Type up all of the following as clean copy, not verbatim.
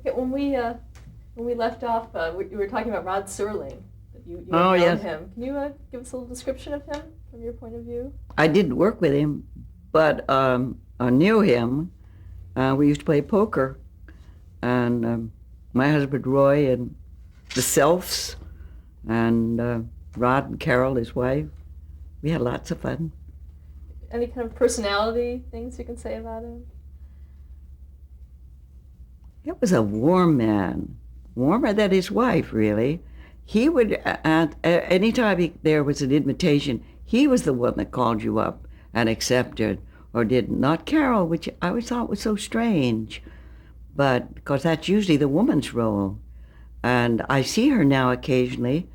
Okay, when we left off, we were talking about Rod Serling. You had Oh, known yes. him. Can you give us a little description of him from your point of view? I didn't work with him, but I knew him. We used to play poker, and my husband Roy and the Selfs, and Rod and Carol, his wife. We had lots of fun. Any kind of personality things you can say about him? It was a warm man, warmer than his wife, really. He would, anytime there was an invitation, he was the one that called you up and accepted, or did not Carol, which I always thought was so strange, but because that's usually the woman's role. And I see her now occasionally,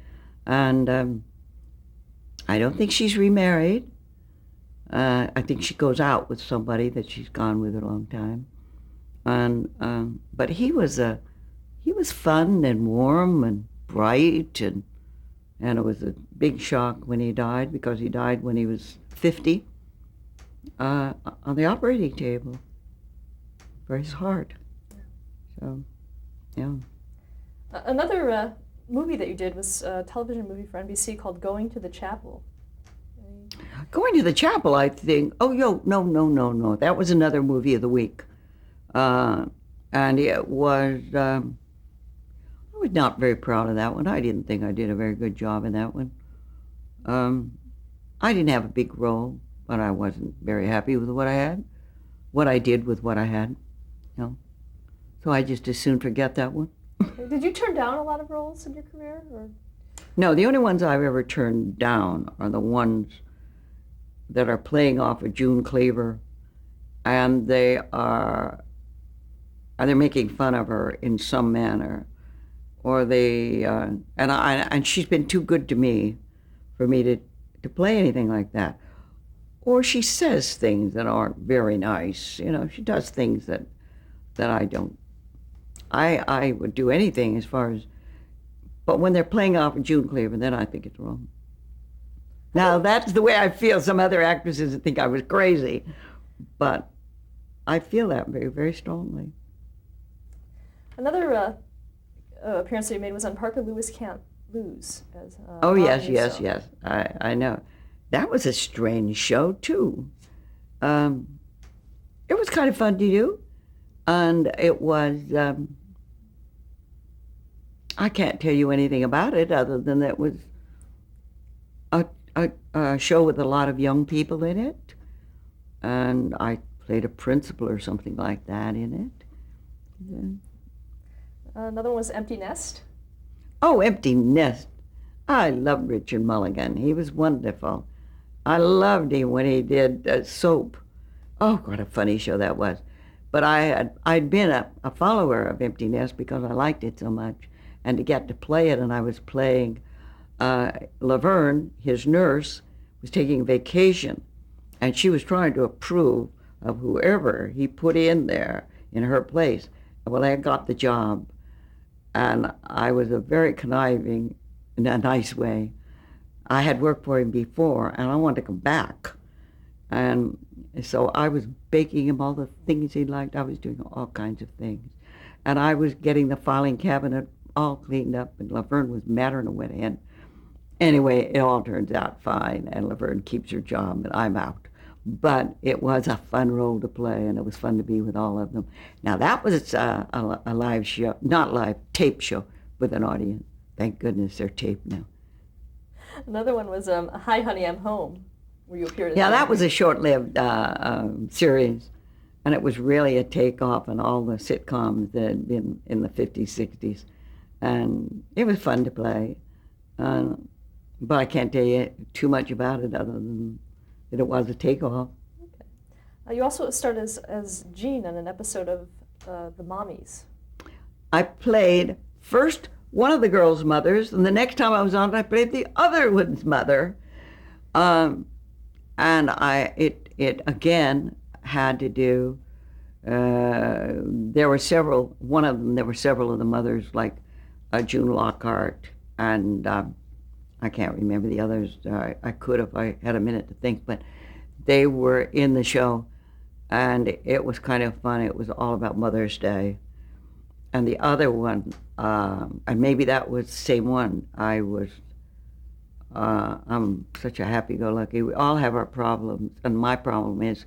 and I don't think she's remarried. I think she goes out with somebody that she's gone with a long time. And but he was fun and warm and bright, and it was a big shock when he died, because he died when he was 50 on the operating table for his heart. So, yeah. Another movie that you did was a television movie for NBC called Going to the Chapel. Going to the Chapel, I think. Oh, no. That was another movie of the week. And it was, I was not very proud of that one. I didn't think I did a very good job in that one. I didn't have a big role, but I wasn't very happy with what I did with what I had, you know. So I just as soon forget that one. Did you turn down a lot of roles in your career? Or? No, the only ones I've ever turned down are the ones that are playing off of June Cleaver, and they're making fun of her in some manner, or and she's been too good to me for me to play anything like that. Or she says things that aren't very nice. You know, she does things that I don't. I would do anything as far as, but when they're playing off of June Cleaver, then I think it's wrong. Now that's the way I feel. Some other actresses think I was crazy, but I feel that very, very strongly. Another appearance that you made was on Parker Lewis Can't Lose. As, oh, yes. I know. That was a strange show, too. It was kind of fun to do. And it was, I can't tell you anything about it other than it was a show with a lot of young people in it. And I played a principal or something like that in it. Yeah. Another one was Empty Nest. Oh, Empty Nest. I love Richard Mulligan. He was wonderful. I loved him when he did Soap. Oh, what a funny show that was. But I'd been a follower of Empty Nest because I liked it so much. And to get to play it, and I was playing Laverne, his nurse, was taking a vacation, and she was trying to approve of whoever he put in there in her place. Well, I got the job, and I was a very conniving, in a nice way. I had worked for him before, and I wanted to come back. And so I was baking him all the things he liked. I was doing all kinds of things. And I was getting the filing cabinet all cleaned up, and Laverne was madder than a wet hen. Anyway, it all turns out fine, and Laverne keeps her job, and I'm out. But it was a fun role to play, and it was fun to be with all of them. Now, that was a live show, not live, tape show with an audience. Thank goodness they're taped now. Another one was Hi, Honey, I'm Home, where you appeared in. Yeah, that was a short-lived series, and it was really a takeoff on all the sitcoms that had been in the 50s, 60s. And it was fun to play. But I can't tell you too much about it other than that it was a takeoff. Okay. You also starred as Jean on an episode of The Mommies. I played first one of the girls' mothers, and the next time I was on it, I played the other one's mother. And it again had to do, there were several of the mothers, like June Lockhart, and I can't remember the others. I could if I had a minute to think, but they were in the show, and it was kind of fun. It was all about Mother's Day, And the other one, and maybe that was the same one. I'm such a happy-go-lucky. We all have our problems, and my problem is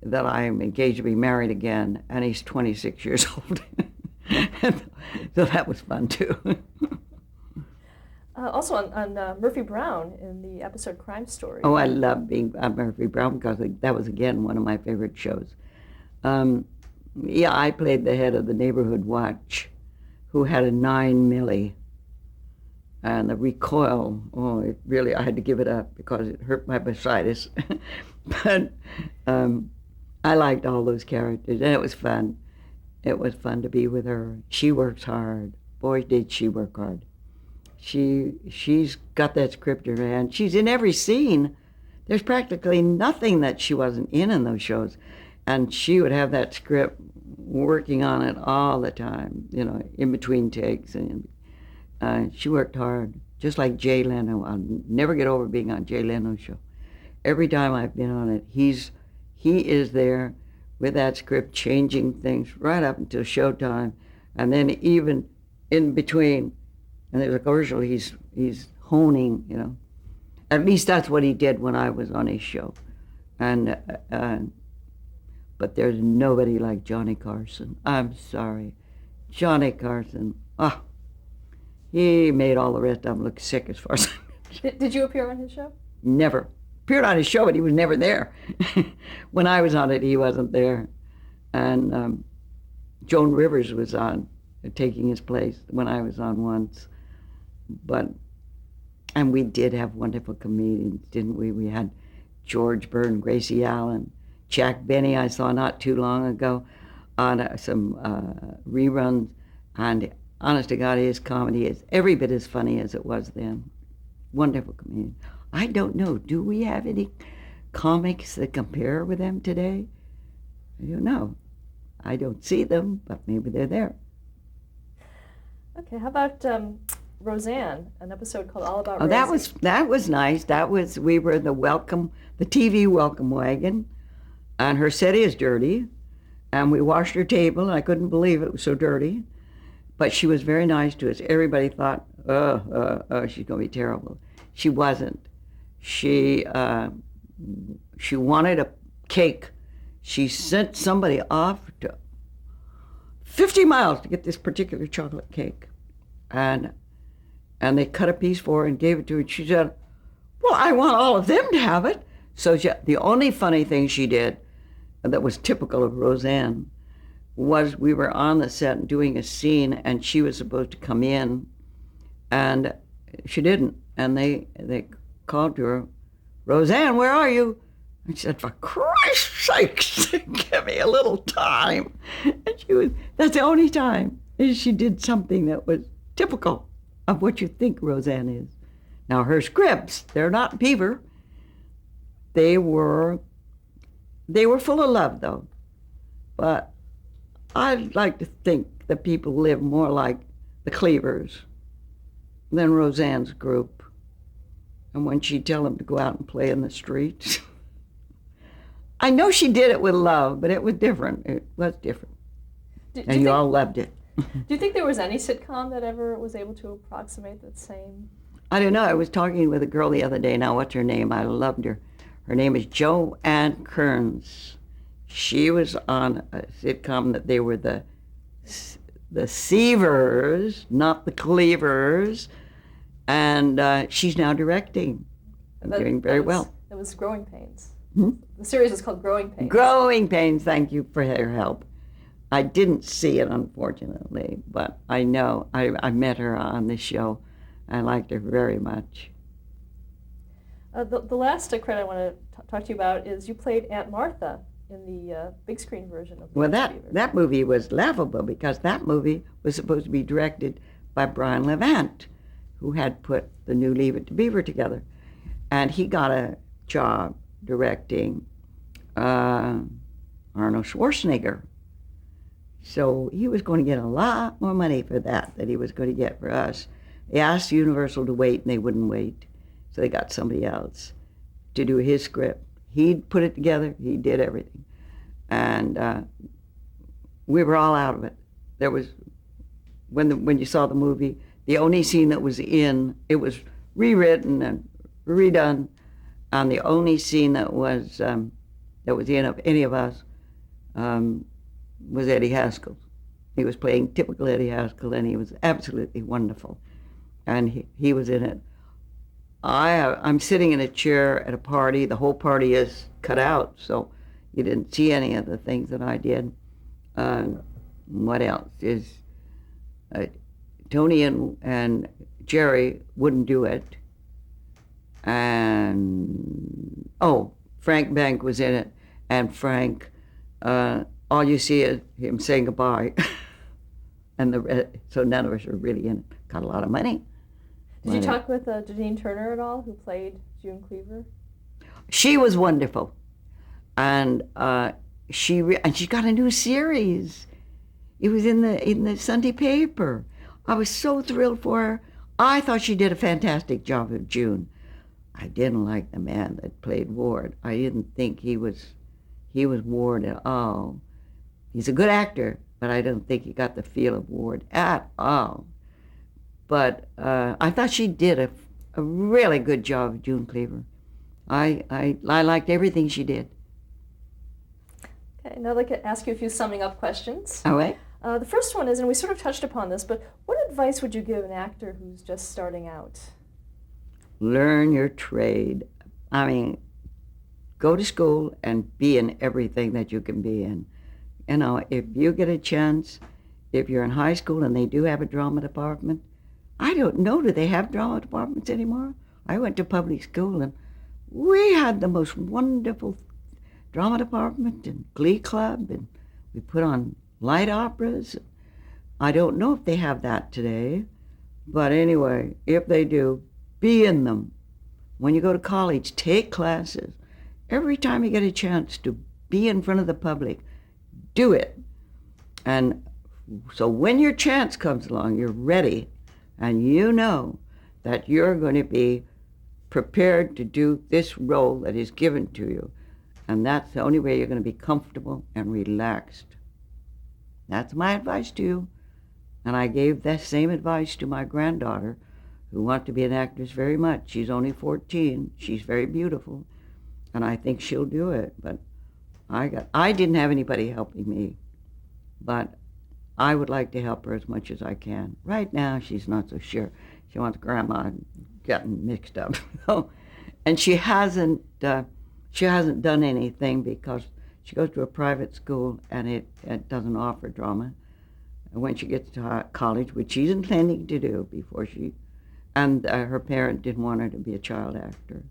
that I'm engaged to be married again, and he's 26 years old. So that was fun too. Also on Murphy Brown in the episode Crime Story. Oh, I love being on Murphy Brown because that was, again, one of my favorite shows. Yeah, I played the head of the neighborhood watch who had a 9 milli. And the recoil, it really, I had to give it up because it hurt my bursitis. But I liked all those characters, and it was fun. It was fun to be with her. She works hard. Boy, did she work hard. She's got that script in her hand. She's in every scene. There's practically nothing that she wasn't in those shows. And she would have that script working on it all the time, in between takes. And she worked hard, just like Jay Leno. I'll never get over being on Jay Leno's show. Every time I've been on it, he is there with that script, changing things right up until showtime. And then even in between, and there's a commercial, he's honing, At least that's what he did when I was on his show. And but there's nobody like Johnny Carson. I'm sorry. Johnny Carson, he made all the rest of them look sick as far as Did you appear on his show? Never. Appeared on his show, but he was never there. When I was on it, he wasn't there. And Joan Rivers was on, taking his place when I was on once. And we did have wonderful comedians, didn't we? We had George Byrne, Gracie Allen, Jack Benny I saw not too long ago on some reruns. And honest to God, his comedy is every bit as funny as it was then. Wonderful comedian. I don't know, do we have any comics that compare with them today? I don't know. I don't see them, but maybe they're there. Okay, how about Roseanne, an episode called All About Oh, Rosie? that was nice. We were the TV welcome wagon, and her set is dirty, and we washed her table, and I couldn't believe it was so dirty, but she was very nice to us. Everybody thought, she's gonna be terrible. She wasn't. She wanted a cake. She sent somebody off to 50 miles to get this particular chocolate cake, and they cut a piece for her and gave it to her. And she said, "Well, I want all of them to have it." So the only funny thing she did that was typical of Roseanne was we were on the set doing a scene, and she was supposed to come in, and she didn't. And they called to her, "Roseanne, where are you?" And she said, "For Christ's sake, give me a little time." And that's the only time she did something that was typical of what you think Roseanne is. Now, her scripts, they're not Beaver. They were full of love, though. But I'd like to think that people live more like the Cleavers than Roseanne's group. And when she'd tell them to go out and play in the streets, I know she did it with love, but it was different. It was different. And you all loved it. Do you think there was any sitcom that ever was able to approximate that same? I don't know. I was talking with a girl the other day. Now, what's her name? I loved her. Her name is Joanne Kearns. She was on a sitcom that they were the Seavers, not the Cleavers. And she's now directing and doing very well. It was Growing Pains. Hmm? The series was called Growing Pains. Growing Pains, thank you for your help. I didn't see it, unfortunately, but I know. I met her on this show. I liked her very much. The last credit I want to talk to you about is you played Aunt Martha in the big screen version of Well, Leave It to Beaver. that movie was laughable because that movie was supposed to be directed by Brian Levant, who had put the new Leave It to Beaver together. And he got a job directing Arnold Schwarzenegger. So he was going to get a lot more money for that than he was going to get for us. They asked Universal to wait, and they wouldn't wait. So they got somebody else to do his script. He'd put it together. He did everything. And we were all out of it. There was when you saw the movie, the only scene that was in, it was rewritten and redone, and the only scene that was in of any of us was Eddie Haskell. He was playing typical Eddie Haskell, and he was absolutely wonderful. And he was in it. I'm sitting in a chair at a party. The whole party is cut out, so you didn't see any of the things that I did. What else is Tony and Jerry wouldn't do it, and Frank Bank was in it, and Frank, all you see is him saying goodbye, and so none of us are really in it. Got a lot of money. Did you talk with Janine Turner at all, who played June Cleaver? She was wonderful, and she got a new series. It was in the Sunday paper. I was so thrilled for her. I thought she did a fantastic job of June. I didn't like the man that played Ward. I didn't think he was Ward at all. He's a good actor, but I don't think he got the feel of Ward at all. But I thought she did a really good job of June Cleaver. I liked everything she did. Okay, now I'd like to ask you a few summing up questions. All right. The first one is, and we sort of touched upon this, but what advice would you give an actor who's just starting out? Learn your trade. I mean, go to school and be in everything that you can be in. You know, if you get a chance, if you're in high school and they do have a drama department, I don't know, do they have drama departments anymore? I went to public school and we had the most wonderful drama department and glee club, and we put on light operas. I don't know if they have that today, but anyway, if they do, be in them. When you go to college, take classes. Every time you get a chance to be in front of the public, do it. And so when your chance comes along, you're ready, and you know that you're going to be prepared to do this role that is given to you. And that's the only way you're going to be comfortable and relaxed. That's my advice to you. And I gave that same advice to my granddaughter, who wants to be an actress very much. She's only 14. She's very beautiful. And I think she'll do it. But I didn't have anybody helping me. But I would like to help her as much as I can. Right now, she's not so sure. She wants grandma getting mixed up. And she hasn't done anything because she goes to a private school and it doesn't offer drama. And when she gets to college, which she's intending to do before and her parent didn't want her to be a child actor,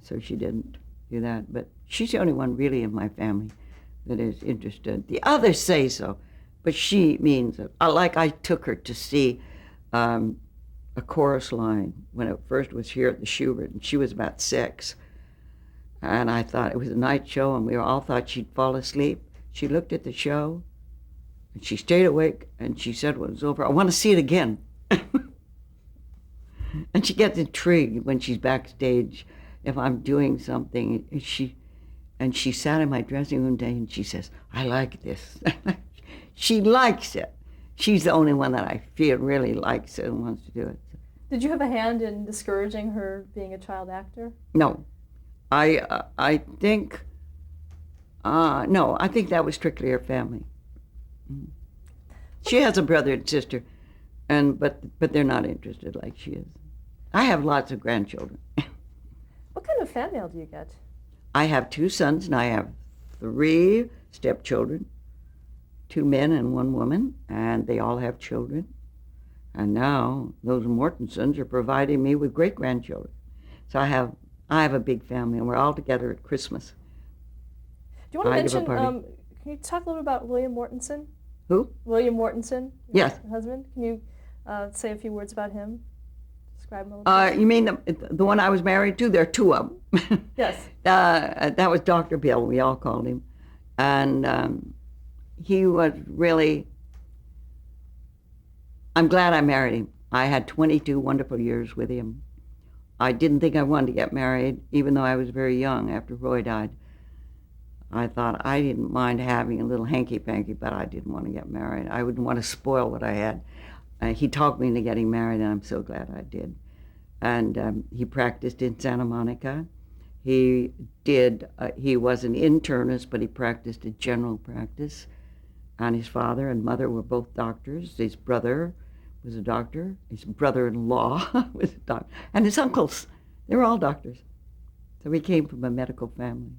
so she didn't do that. But she's the only one really in my family that is interested. The others say so, but she means it. Like I took her to see a chorus line when it first was here at the Schubert, and she was about 6. And I thought it was a night show, and we all thought she'd fall asleep. She looked at the show, and she stayed awake, and she said when it was over, "I want to see it again." And she gets intrigued when she's backstage if I'm doing something. And she sat in my dressing room day, and she says, "I like this." She likes it. She's the only one that I feel really likes it and wants to do it. Did you have a hand in discouraging her being a child actor? No. I think that was strictly her family. She has a brother and sister, but they're not interested like she is. I have lots of grandchildren. What kind of fan mail do you get? I have 2 sons, and I have 3 stepchildren, 2 men and 1 woman, and they all have children. And now those Mortensons are providing me with great-grandchildren. So I have a big family, and we're all together at Christmas. Do you want to mention, can you talk a little bit about William Mortensen? Who? William Mortensen, yes. Your husband. Can you say a few words about him? Describe him a little bit. You mean the one I was married to? There are 2 of them. Yes. That was Dr. Bill, we all called him. And he was really, I'm glad I married him. I had 22 wonderful years with him. I didn't think I wanted to get married, even though I was very young after Roy died. I thought I didn't mind having a little hanky-panky, but I didn't want to get married. I wouldn't want to spoil what I had. He talked me into getting married, and I'm so glad I did. And he practiced in Santa Monica. He did. He was an internist, but he practiced in general practice. And his father and mother were both doctors. His brother was a doctor. His brother-in-law was a doctor, and his uncles, they were all doctors. So he came from a medical family.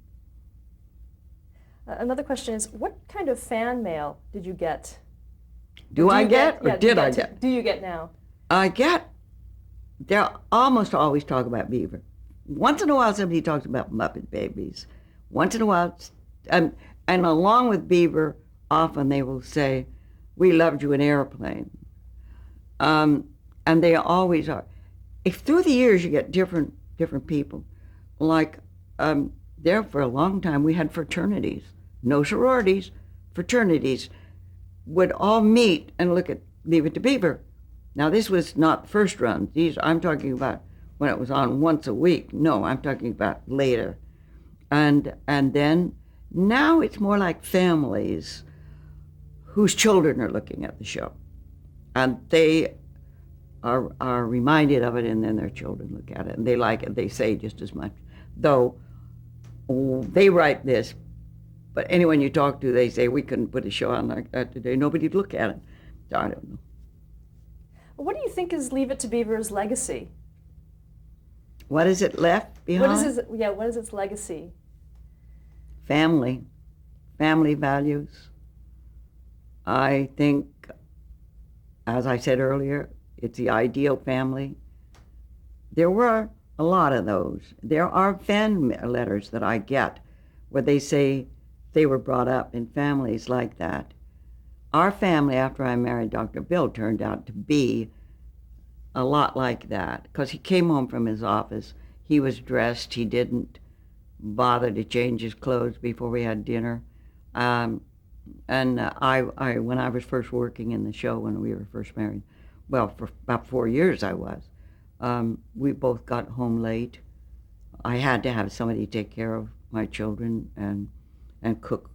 Another question is, what kind of fan mail did you get? Do I get, or yeah, did I get? Do you get now? I get. They almost always talk about Beaver. Once in a while, somebody talks about Muppet Babies. Once in a while, and along with Beaver, often they will say, "We loved you in Airplane," and they always are. If through the years you get different people, like there for a long time we had fraternities, no sororities, fraternities would all meet and look at Leave It to Beaver. Now this was not first run. I'm talking about when it was on once a week. No, I'm talking about later. And then now it's more like families whose children are looking at the show. And they are reminded of it, and then their children look at it and they like it. They say just as much. Though they write this, but anyone you talk to, they say, we couldn't put a show on like that today. Nobody'd look at it. So I don't know. What do you think is Leave It to Beaver's legacy? What is it left behind? What is its legacy? Family values. I think, as I said earlier, it's the ideal family. There were a lot of those. There are fan letters that I get where they say they were brought up in families like that. Our family, after I married Dr. Bill, turned out to be a lot like that, because he came home from his office, he was dressed, he didn't bother to change his clothes before we had dinner. And I when I was first working in the show, when we were first married, well, for about 4 years I was, we both got home late. I had to have somebody take care of my children and cook.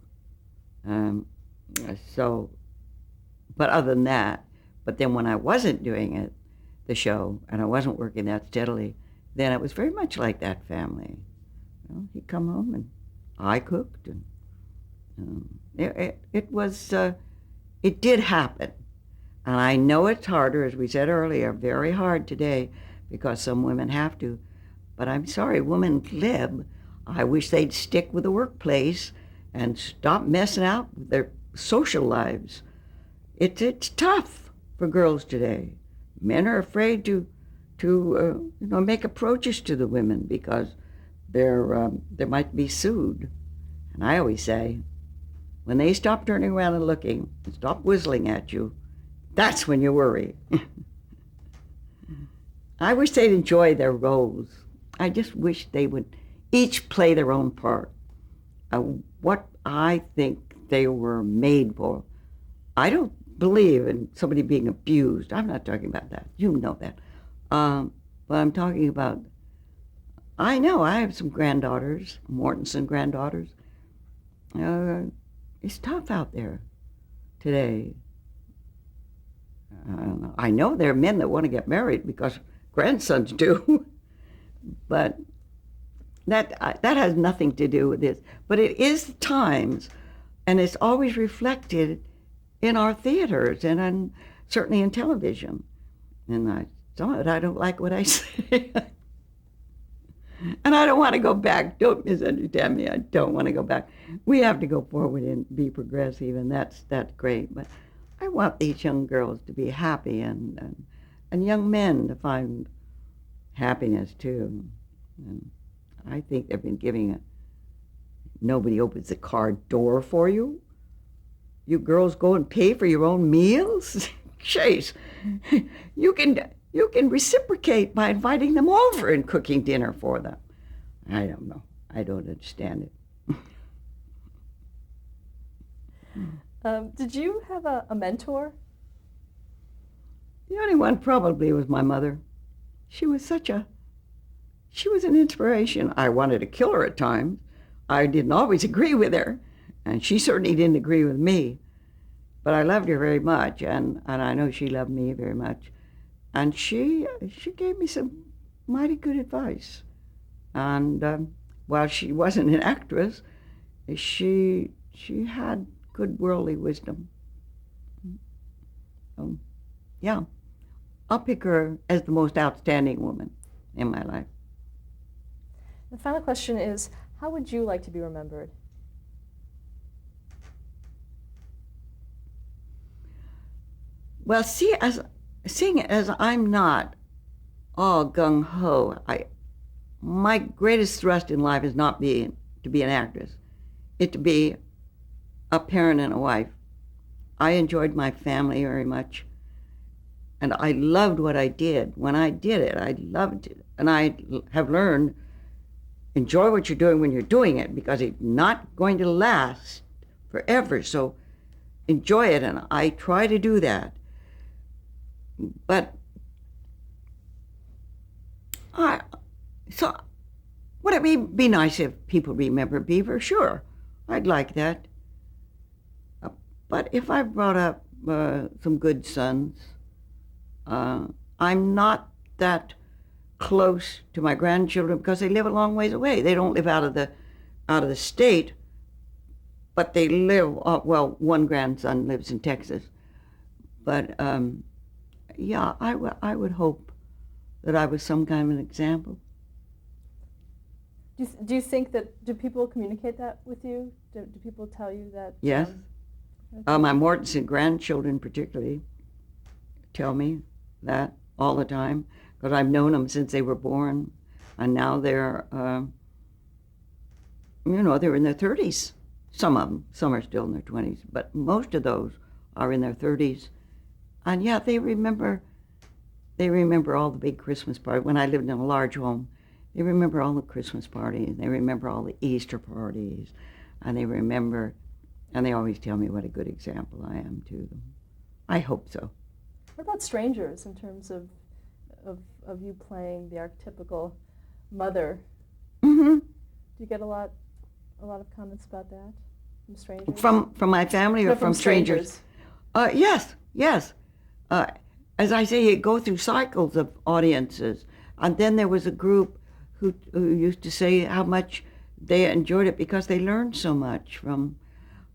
But other than that, but then when I wasn't doing it, the show, and I wasn't working that steadily, then it was very much like that family. You know, he'd come home and I cooked, and it did happen. And I know it's harder, as we said earlier, very hard today, because some women have to. But I'm sorry, women lib. I wish they'd stick with the workplace and stop messing out with their social lives. It's tough for girls today. Men are afraid to make approaches to the women because they might be sued. And I always say, when they stop turning around and looking, and stop whistling at you, that's when you worry. I wish they'd enjoy their roles. I just wish they would each play their own part. What I think they were made for. I don't believe in somebody being abused. I'm not talking about that. You know that. But I'm talking about, I know I have some granddaughters, Mortensen granddaughters. It's tough out there today. I know there are men that want to get married because grandsons do, but that has nothing to do with this. But it is the times, and it's always reflected in our theaters and certainly in television. And some of it I don't like what I say. And I don't want to go back. Don't misunderstand me. I don't want to go back. We have to go forward and be progressive, and that's great. But I want these young girls to be happy and young men to find happiness too. And I think they've been giving nobody opens the car door for you. You girls go and pay for your own meals? Jeez, you can reciprocate by inviting them over and cooking dinner for them. I don't know. I don't understand it. Did you have a mentor? The only one probably was my mother. She was an inspiration. I wanted to kill her at times. I didn't always agree with her, and she certainly didn't agree with me. But I loved her very much, and I know she loved me very much. And she gave me some mighty good advice. And while she wasn't an actress, she had good worldly wisdom. So, yeah, I'll pick her as the most outstanding woman in my life. The final question is, how would you like to be remembered? Well, seeing as I'm not all gung ho, my greatest thrust in life is not to be an actress. It's to be a parent and a wife. I enjoyed my family very much, and I loved what I did. When I did it, I loved it. And I have learned, enjoy what you're doing when you're doing it, because it's not going to last forever. So enjoy it, and I try to do that. But would it be nice if people remember Beaver? Sure, I'd like that. But if I brought up some good sons, I'm not that close to my grandchildren because they live a long ways away. They don't live out of the state, but they live. Well, one grandson lives in Texas, but yeah, I would hope that I was some kind of an example. Do you think that, do people communicate that with you? Do people tell you that? Yes. My Mortensen grandchildren particularly tell me that all the time, because I've known them since they were born, and now they're, they're in their 30s. Some of them, some are still in their 20s, but most of those are in their 30s. And yeah, they remember all the big Christmas parties. When I lived in a large home, they remember all the Christmas parties. They remember all the Easter parties, and they always tell me what a good example I am to them. I hope so. What about strangers in terms of you playing the archetypical mother? Mm-hmm. Do you get a lot of comments about that from strangers? From my family or No, from strangers? Yes. As I say, you go through cycles of audiences. And then there was a group who used to say how much they enjoyed it because they learned so much from.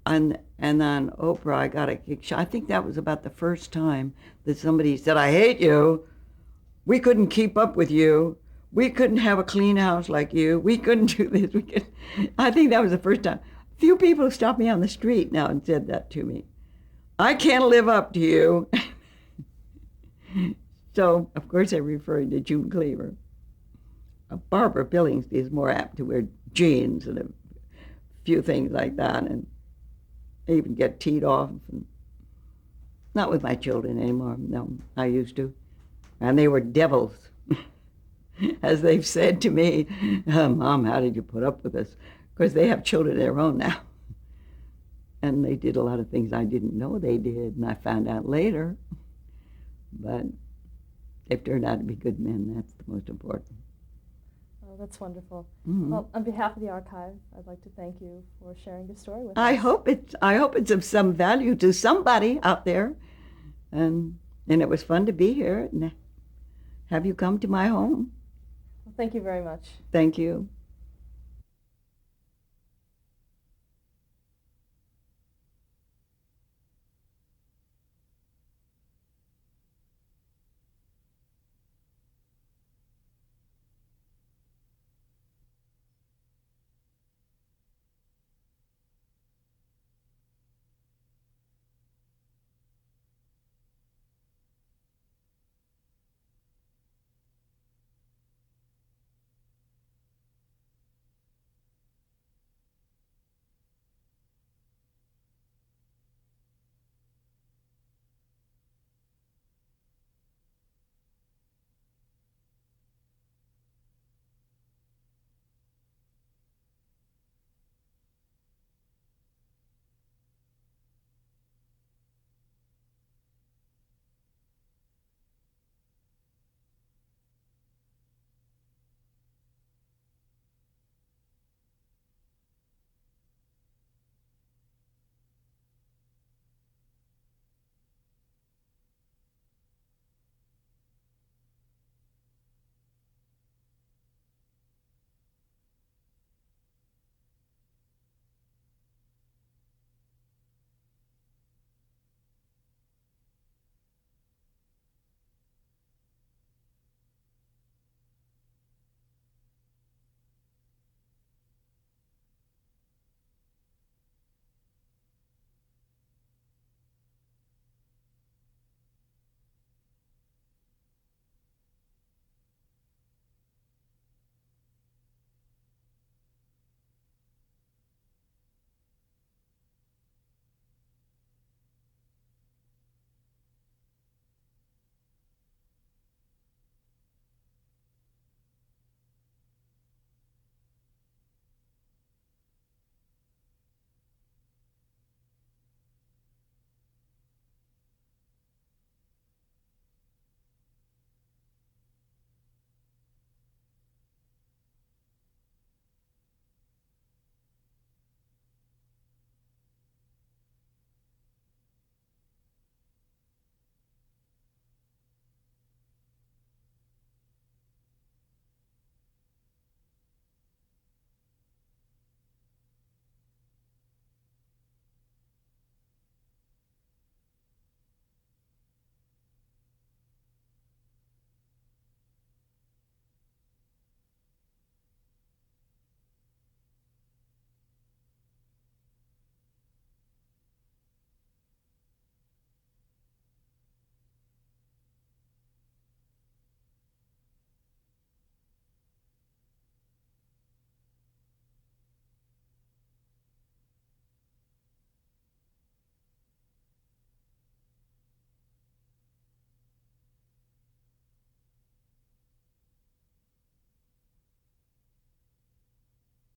And on Oprah, I got a kick shot. I think that was about the first time that somebody said, "I hate you. We couldn't keep up with you. We couldn't have a clean house like you. We couldn't do this." I think that was the first time. Few people have stopped me on the street now and said that to me. I can't live up to you. So, of course, I'm referring to June Cleaver. Barbara Billingsley is more apt to wear jeans and a few things like that, and even get teed off. And not with my children anymore. No, I used to. And they were devils. As they've said to me, "Mom, how did you put up with us?" Because they have children of their own now. And they did a lot of things I didn't know they did, and I found out later. But they've turned out to be good men. That's the most important. Oh, that's wonderful. Mm-hmm. Well, on behalf of the archive, I'd like to thank you for sharing your story with us. I hope it's of some value to somebody out there, and it was fun to be here and have you come to my home. Well, thank you very much. Thank you.